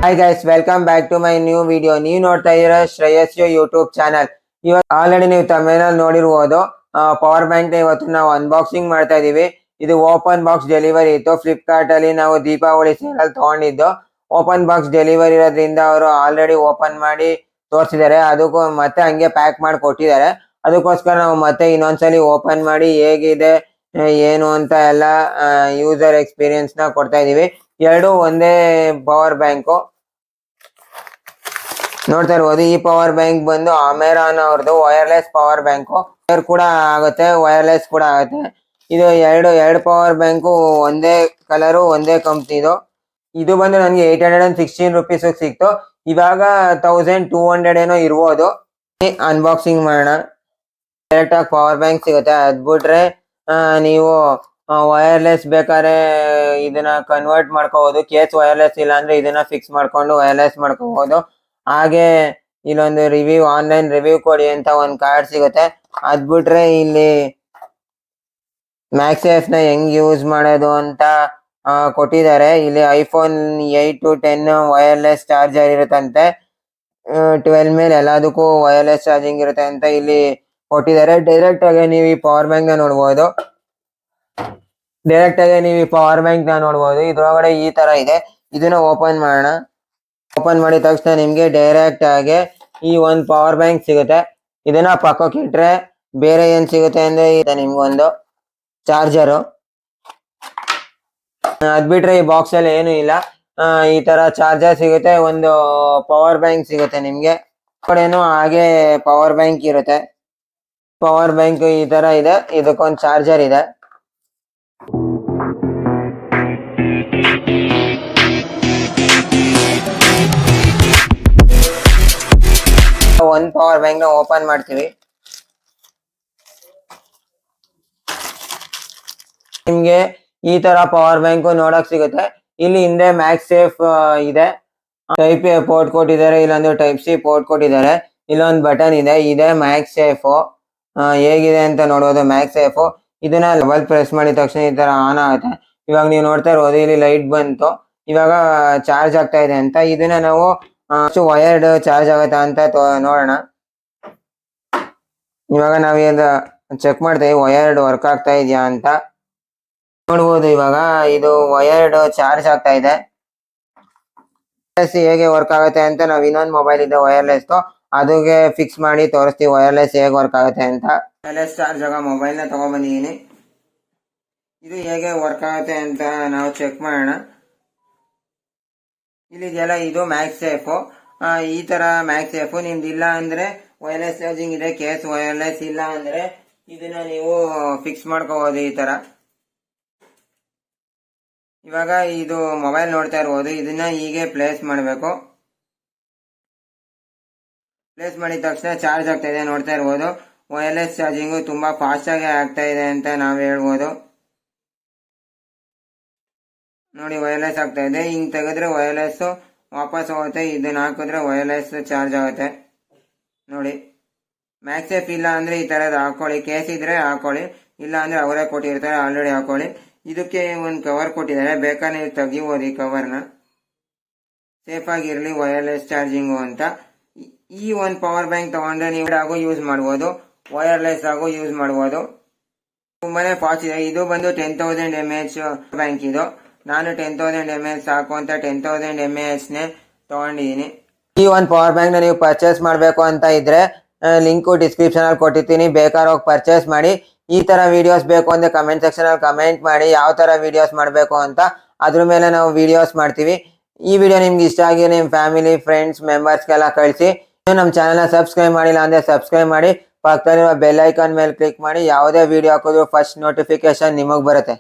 Hi guys, welcome back to my new video. ನೀವು ನೋಡ್ತಾ ಇದ್ದೀರಾ ಶ್ರೇಯಸ್ ಯೂಟ್ಯೂಬ್ ಚಾನಲ್. ಇವತ್ತು ಆಲ್ರೆಡಿ ನೀವು ತಮಿಳ್ನಲ್ಲಿ ನೋಡಿರ್ಬೋದು. ಪವರ್ ಬ್ಯಾಂಕ್ ಇವತ್ತು ನಾವು ಅನ್ಬಾಕ್ಸಿಂಗ್ ಮಾಡ್ತಾ ಇದೀವಿ. ಇದು ಓಪನ್ ಬಾಕ್ಸ್ ಡೆಲಿವರಿ ಇತ್ತು. ಫ್ಲಿಪ್ಕಾರ್ಟ್ ಅಲ್ಲಿ ನಾವು ದೀಪಾವಳಿ ಸೇಲ್ ಅಲ್ಲಿ ತಗೊಂಡಿದ್ದು. ಓಪನ್ ಬಾಕ್ಸ್ ಡೆಲಿವರಿ ಇರೋದ್ರಿಂದ ಅವರು ಆಲ್ರೆಡಿ ಓಪನ್ ಮಾಡಿ ತೋರಿಸಿದ್ದಾರೆ. ಅದಕ್ಕೂ ಮತ್ತೆ ಹಂಗೆ ಪ್ಯಾಕ್ ಮಾಡಿ ಕೊಟ್ಟಿದ್ದಾರೆ. ಅದಕ್ಕೋಸ್ಕರ ನಾವು ಮತ್ತೆ ಇನ್ನೊಂದ್ಸಲಿ ಓಪನ್ ಮಾಡಿ ಹೇಗಿದೆ ಏನು ಅಂತ ಎಲ್ಲ ಯೂಸರ್ ಎಕ್ಸ್ಪೀರಿಯನ್ಸ್ ನ ಕೊಡ್ತಾ ಇದೀವಿ. ಎರಡು ಒಂದೇ ಪವರ್ ಬ್ಯಾಂಕು ನೋಡ್ತಾ ಇರ್ಬೋದು. ಈ ಪವರ್ ಬ್ಯಾಂಕ್ ಬಂದು ಅಮೆರಾನ್ ಅವ್ರದ್ದು ವೈರ್ಲೆಸ್ ಪವರ್ ಬ್ಯಾಂಕು ಕೂಡ ಆಗುತ್ತೆ, ವೈರ್ಲೆಸ್ ಕೂಡ ಆಗುತ್ತೆ. ಇದು ಎರಡು ಪವರ್ ಬ್ಯಾಂಕು ಒಂದೇ ಕಲರು ಒಂದೇ ಕಂಪ್ನಿದು. ಇದು ಬಂದು ನನಗೆ 816 ರುಪೀಸ್ ಸಿಕ್ತು. ಇವಾಗ 1200 ಏನೋ ಇರ್ಬೋದು. ಅನ್ಬಾಕ್ಸಿಂಗ್ ಮಾಡೋಣ. ಡೈರೆಕ್ಟ್ ಆಗಿ ಪವರ್ ಬ್ಯಾಂಕ್ ಸಿಗುತ್ತೆ. ಅದ್ ಬಿಟ್ರೆ ನೀವು ವೈರ್ಲೆಸ್ ಬೇಕಾದ್ರೆ ಇದನ್ನ ಕನ್ವರ್ಟ್ ಮಾಡ್ಕೋಬಹುದು. ಕೇಸ್ ವೈರ್ಲೆಸ್ ಇಲ್ಲ ಅಂದ್ರೆ ಇದನ್ನ ಫಿಕ್ಸ್ ಮಾಡ್ಕೊಂಡು ವೈರ್ಲೆಸ್ ಮಾಡ್ಕೋಬಹುದು. ಹಾಗೆ ಇಲ್ಲೊಂದು ರಿವ್ಯೂ, ಆನ್ಲೈನ್ ರಿವ್ಯೂ ಕೊಡಿ ಅಂತ ಒಂದು ಕಾರ್ಡ್ ಸಿಗುತ್ತೆ. ಅದ್ ಬಿಟ್ರೆ ಇಲ್ಲಿ ಮ್ಯಾಕ್ಸೇಫ್ ನ ಹೆಂಗ್ ಯೂಸ್ ಮಾಡೋದು ಅಂತ ಕೊಟ್ಟಿದ್ದಾರೆ. ಇಲ್ಲಿ ಐಫೋನ್ 8 to 10 ವೈರ್ಲೆಸ್ ಚಾರ್ಜರ್ ಇರುತ್ತಂತೆ. 12 ಮೇಲೆ ಎಲ್ಲದಕ್ಕೂ ವೈರ್ಲೆಸ್ ಚಾರ್ಜಿಂಗ್ ಇರುತ್ತೆ ಅಂತ ಇಲ್ಲಿ ಕೊಟ್ಟಿದ್ದಾರೆ. ಡೈರೆಕ್ಟ್ ಆಗಿ ನೀವು ಈ ಪವರ್ ಬ್ಯಾಂಕ್ ನ ನೋಡ್ಬೋದು. ಇದ್ರೊಳಗಡೆ ಈ ತರ ಇದೆ. ಇದನ್ನ ಓಪನ್ ಮಾಡೋಣ. ಓಪನ್ ಮಾಡಿದ ತಕ್ಷಣ ನಿಮ್ಗೆ ಡೈರೆಕ್ಟ್ ಆಗಿ ಈ ಒಂದು ಪವರ್ ಬ್ಯಾಂಕ್ ಸಿಗುತ್ತೆ. ಇದನ್ನ ಪಕ್ಕಕ್ಕೆ ಇಟ್ರೆ ಬೇರೆ ಏನ್ ಸಿಗುತ್ತೆ ಅಂದ್ರೆ ನಿಮ್ಗೊಂದು ಚಾರ್ಜರು. ಅದ್ ಬಿಟ್ರೆ ಈ ಬಾಕ್ಸ್ ಅಲ್ಲಿ ಏನು ಇಲ್ಲ. ಈ ತರ ಚಾರ್ಜರ್ ಸಿಗುತ್ತೆ, ಒಂದು ಪವರ್ ಬ್ಯಾಂಕ್ ಸಿಗುತ್ತೆ ನಿಮ್ಗೆ. ಕಡೆನೂ ಹಾಗೆ ಪವರ್ ಬ್ಯಾಂಕ್ ಇರುತ್ತೆ. ಪವರ್ ಬ್ಯಾಂಕ್ ಈ ತರ ಇದೆ. ಇದಕ್ಕೊಂದು ಚಾರ್ಜರ್ ಇದೆ. ಒಂದು ಪವರ್ ಬ್ಯಾಂಕ್ ನ ಓಪನ್ ಮಾಡ್ತೀವಿ. ನಿಮ್ಗೆ ಈ ತರ ಪವರ್ ಬ್ಯಾಂಕ್ ನೋಡಕ್ ಸಿಗುತ್ತೆ. ಇಲ್ಲಿ ಹಿಂದೆ ಮ್ಯಾಕ್ಸೇಫ್ ಇದೆ. ಟೈಪ್ ಎ ಪೋರ್ಟ್ ಕೊಟ್ಟಿದ್ದಾರೆ, ಇಲ್ಲೊಂದು ಟೈಪ್ ಸಿ ಪೋರ್ಟ್ ಕೊಟ್ಟಿದ್ದಾರೆ. ಇಲ್ಲೊಂದು ಬಟನ್ ಇದೆ. ಇದೆ ಮ್ಯಾಕ್ಸೇಫ್. ಹೇಗಿದೆ ಅಂತ ನೋಡೋದು ಮ್ಯಾಕ್ಸೇಫ್. ಇದನ್ನ ಡಬಲ್ ಪ್ರೆಸ್ ಮಾಡಿದ ತಕ್ಷಣ ಈ ತರ ಆನ್ ಆಗುತ್ತೆ. ಇವಾಗ ನೀವು ನೋಡ್ತಾ ಇರ್ಬೋದು, ಇಲ್ಲಿ ಲೈಟ್ ಬಂತು. ಇವಾಗ ಚಾರ್ಜ್ ಆಗ್ತಾ ಇದೆ ಅಂತ. ಇದನ್ನ ನಾವು ವೈರ್ಡ್ ಚಾರ್ಜ್ ಆಗುತ್ತಾ ಅಂತ ನೋಡೋಣ. ಇವಾಗ ನಾವು ಚೆಕ್ ಮಾಡ್ತೇವೆ ವೈರ್ಡ್ ವರ್ಕ್ ಆಗ್ತಾ ಇದೆಯಾ ಅಂತ ನೋಡ್ಬೋದು. ಇವಾಗ ಇದು ವೈರ್ಡ್ ಚಾರ್ಜ್ ಆಗ್ತಾ ಇದೆ. ಹೇಗೆ ವರ್ಕ್ ಆಗುತ್ತೆ ಅಂತ ನಾವು ಇನ್ನೊಂದು ಮೊಬೈಲ್ ಇದೆ ವೈರ್ಲೆಸ್, ಅದಕ್ಕೆ ಫಿಕ್ಸ್ ಮಾಡಿ ತೋರಿಸ್ತೀವಿ ವೈರ್ಲೆಸ್ ಹೇಗೆ ವರ್ಕ್ ಆಗುತ್ತೆ ಅಂತ. ವೈರ್ಲೆಸ್ ಚಾರ್ಜ್ ಆಗ ಮೊಬೈಲ್ ನ ತಗೊಂಡ್ಬಂದಿದ್ದೀನಿ. ಇದು ಹೇಗೆ ವರ್ಕ್ ಆಗುತ್ತೆ ಅಂತ ನಾವು ಚೆಕ್ ಮಾಡೋಣ. ಇಲ್ಲಿದೆಯಲ್ಲ, ಇದು ಮ್ಯಾಕ್ಸೇಫ್. ಈ ತರ ಮ್ಯಾಕ್ಸೇಫ್ ನಿಮ್ದು ಇಲ್ಲ ಅಂದ್ರೆ ವೈರ್ಲೆಸ್ ಚಾರ್ಜಿಂಗ್ ಇದೆ. ಕೇಸ್ ವೈರ್ಲೆಸ್ ಇಲ್ಲ ಅಂದ್ರೆ ಇದನ್ನ ನೀವು ಫಿಕ್ಸ್ ಮಾಡ್ಕೋಬಹುದು ಈ ತರ. ಇವಾಗ ಇದು ಮೊಬೈಲ್ ನೋಡ್ತಾ ಇರ್ಬೋದು. ಇದನ್ನ ಹೀಗೆ ಪ್ಲೇಸ್ ಮಾಡಬೇಕು. ಪ್ಲೇಸ್ ಮಾಡಿದ ತಕ್ಷಣ ಚಾರ್ಜ್ ಆಗ್ತಾ ಇದೆ. ನೋಡ್ತಾ ಇರ್ಬೋದು, ವೈರ್ಲೆಸ್ ಚಾರ್ಜಿಂಗು ತುಂಬಾ ಫಾಸ್ಟ್ ಆಗಿ ಆಗ್ತಾ ಇದೆ ಅಂತ ನಾವು ಹೇಳ್ಬೋದು. ನೋಡಿ, ವೈರ್ಲೆಸ್ ಆಗ್ತಾ ಇದೆ. ಹಿಂಗ್ ತೆಗೆದ್ರೆ ವೈರ್ಲೆಸ್ ವಾಪಸ್ ಹೋಗುತ್ತೆ. ಇದನ್ನ ಹಾಕಿದ್ರೆ ವೈರ್ಲೆಸ್ ಚಾರ್ಜ್ ಆಗುತ್ತೆ. ನೋಡಿ, ಮ್ಯಾಕ್ಸೇಫ್ ಇಲ್ಲ ಅಂದ್ರೆ ಈ ತರದ್ ಹಾಕೊಳ್ಳಿ. ಕೇಸ್ ಇದ್ರೆ ಹಾಕೊಳ್ಳಿ, ಇಲ್ಲ ಅಂದ್ರೆ ಅವರೇ ಕೊಟ್ಟಿರ್ತಾರೆ ಆಲ್ರೆಡಿ, ಹಾಕೊಳ್ಳಿ. ಇದಕ್ಕೆ ಒಂದು ಕವರ್ ಕೊಟ್ಟಿದ್ದಾರೆ, ಬೇಕಾದ್ರೆ ನೀವು ತೆಗಿಬೋದು ಈ ಕವರ್ನ. ಸೇಫ್ ಆಗಿರ್ಲಿ ವೈರ್ಲೆಸ್ ಚಾರ್ಜಿಂಗು ಅಂತ. ಈ ಒಂದು ಪವರ್ ಬ್ಯಾಂಕ್ ತಗೊಂಡ್ರೆ ನೀವು ಆಗೋ ಯೂಸ್ ಮಾಡ್ಬೋದು, ವೈರ್ಲೆಸ್ ಆಗೋ ಯೂಸ್ ಮಾಡ್ಬೋದು. ತುಂಬಾನೇ ಫಾಸ್ಟ್ ಇದೆ. ಇದು ಬಂದು 10,000 mAh ಬ್ಯಾಂಕ್. ಇದು ನಾನು 10,000 mAh ಸಾಕು ಅಂತ 10,000 mAh ನೇ ತಗೊಂಡಿದ್ದೀನಿ. ಈ ಒಂದು ಪವರ್ ಬ್ಯಾಂಕ್ ನ ನೀವು ಪರ್ಚೇಸ್ ಮಾಡಬೇಕು ಅಂತ ಇದ್ರೆ ಲಿಂಕ್ ಡಿಸ್ಕ್ರಿಪ್ಷನ್ ಅಲ್ಲಿ ಕೊಟ್ಟಿರ್ತೀನಿ, ಬೇಕಾದ್ರೆ ಹೋಗಿ ಪರ್ಚೇಸ್ ಮಾಡಿ. ಈ ತರ ವಿಡಿಯೋಸ್ ಬೇಕು ಅಂದ್ರೆ ಕಮೆಂಟ್ ಸೆಕ್ಷನ್ ಅಲ್ಲಿ ಕಮೆಂಟ್ ಮಾಡಿ ಯಾವ ತರ ವಿಡಿಯೋಸ್ ಮಾಡಬೇಕು ಅಂತ. ಅದ್ರ ಮೇಲೆ ನಾವು ವಿಡಿಯೋಸ್ ಮಾಡ್ತೀವಿ. ಈ ವಿಡಿಯೋ ನಿಮ್ಗೆ ಇಷ್ಟ ಆಗಿ ನಿಮ್ಮ ಫ್ಯಾಮಿಲಿ ಫ್ರೆಂಡ್ಸ್ ಮೆಂಬರ್ಸ್ಗೆಲ್ಲ ಕಳಿಸಿ. ನಮ್ಮ ಚಾನಲ್ ನ ಸಬ್ಸ್ಕ್ರೈಬ್ ಮಾಡಿಲ್ಲ ಅಂದ್ರೆ ಸಬ್ಸ್ಕ್ರೈಬ್ ಮಾಡಿ, ಪಕ್ಕದಲ್ಲಿರುವ ಬೆಲ್ ಐಕಾನ್ ಮೇಲೆ ಕ್ಲಿಕ್ ಮಾಡಿ. ಯಾವುದೇ ವಿಡಿಯೋ ಹಾಕಿದ್ರು ಫಸ್ಟ್ ನೋಟಿಫಿಕೇಶನ್ ನಿಮಗೆ ಬರುತ್ತೆ.